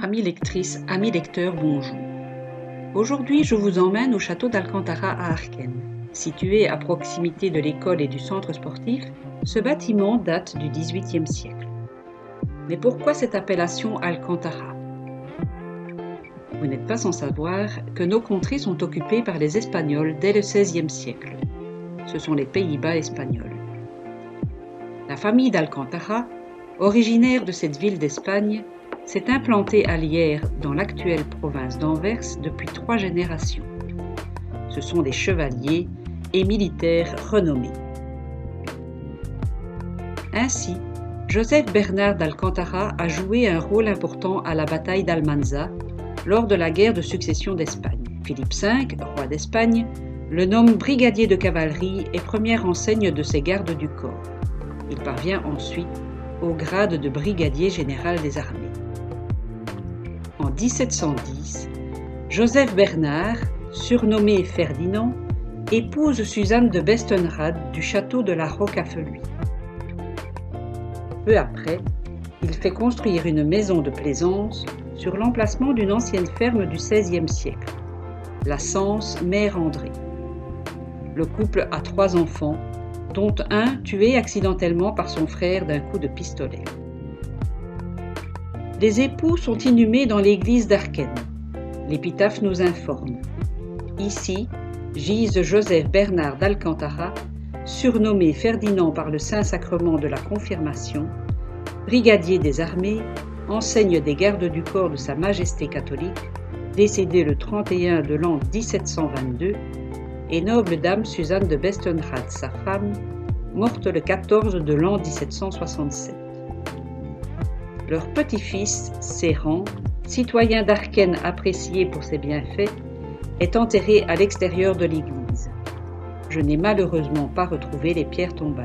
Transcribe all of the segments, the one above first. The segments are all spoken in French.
Amis lectrices, amis lecteurs, bonjour. Aujourd'hui, je vous emmène au château d'Alcantara à Arquenne. Situé à proximité de l'école et du centre sportif, ce bâtiment date du XVIIIe siècle. Mais pourquoi cette appellation Alcantara? Vous n'êtes pas sans savoir que nos contrées sont occupées par les Espagnols dès le XVIe siècle. Ce sont les Pays-Bas espagnols. La famille d'Alcantara, originaire de cette ville d'Espagne, s'est implantée à Lierre dans l'actuelle province d'Anvers depuis 3 générations. Ce sont des chevaliers et militaires renommés. Ainsi, Joseph Bernard d'Alcantara a joué un rôle important à la bataille d'Almanza lors de la guerre de succession d'Espagne. Philippe V, roi d'Espagne, le nomme brigadier de cavalerie et première enseigne de ses gardes du corps. Il parvient ensuite au grade de brigadier général des armées. En 1710, Joseph Bernard, surnommé Ferdinand, épouse Suzanne de Bestenrad du château de la Roque-à-Feluy. Peu après, il fait construire une maison de plaisance sur l'emplacement d'une ancienne ferme du XVIe siècle, la Cense Mère André. Le couple a 3 enfants, dont un tué accidentellement par son frère d'un coup de pistolet. Les époux sont inhumés dans l'église d'Arquenne. L'épitaphe nous informe. Ici gisent Joseph Bernard d'Alcantara, surnommé Ferdinand par le Saint-Sacrement de la Confirmation, brigadier des armées, enseigne des gardes du corps de Sa Majesté catholique, décédé le 31 de l'an 1722, et noble dame Suzanne de Bestenrad, sa femme, morte le 14 de l'an 1767. Leur petit-fils, Séran, citoyen d'Arquenne apprécié pour ses bienfaits, est enterré à l'extérieur de l'église. Je n'ai malheureusement pas retrouvé les pierres tombales.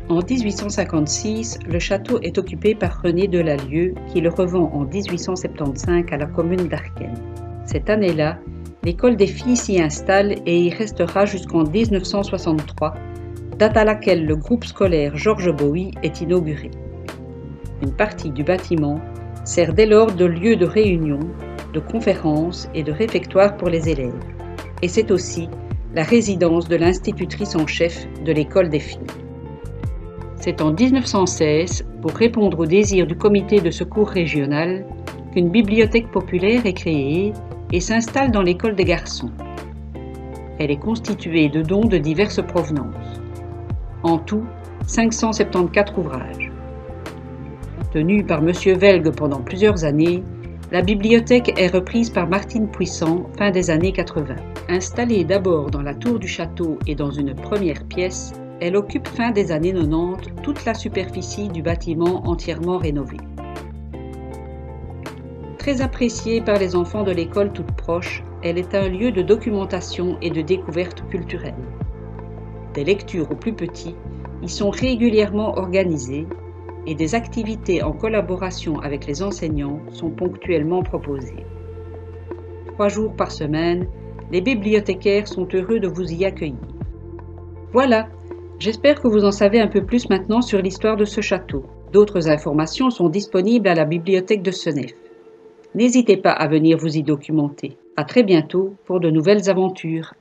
En 1856, le château est occupé par René de Lalieu qui le revend en 1875 à la commune d'Arquenne. Cette année-là, l'école des filles s'y installe et y restera jusqu'en 1963, date à laquelle le groupe scolaire Georges Bowie est inauguré. Une partie du bâtiment sert dès lors de lieu de réunion, de conférences et de réfectoire pour les élèves. Et c'est aussi la résidence de l'institutrice en chef de l'école des filles. C'est en 1916, pour répondre au désir du comité de secours régional, qu'une bibliothèque populaire est créée et s'installe dans l'école des garçons. Elle est constituée de dons de diverses provenances. En tout, 574 ouvrages. Tenue par M. Velgue pendant plusieurs années, la bibliothèque est reprise par Martine Puissant fin des années 80. Installée d'abord dans la tour du château et dans une première pièce, elle occupe fin des années 90 toute la superficie du bâtiment entièrement rénové. Très appréciée par les enfants de l'école toute proche, elle est un lieu de documentation et de découverte culturelle. Des lectures aux plus petits y sont régulièrement organisées et des activités en collaboration avec les enseignants sont ponctuellement proposées. 3 jours par semaine, les bibliothécaires sont heureux de vous y accueillir. Voilà, j'espère que vous en savez un peu plus maintenant sur l'histoire de ce château. D'autres informations sont disponibles à la bibliothèque de Senef. N'hésitez pas à venir vous y documenter. À très bientôt pour de nouvelles aventures.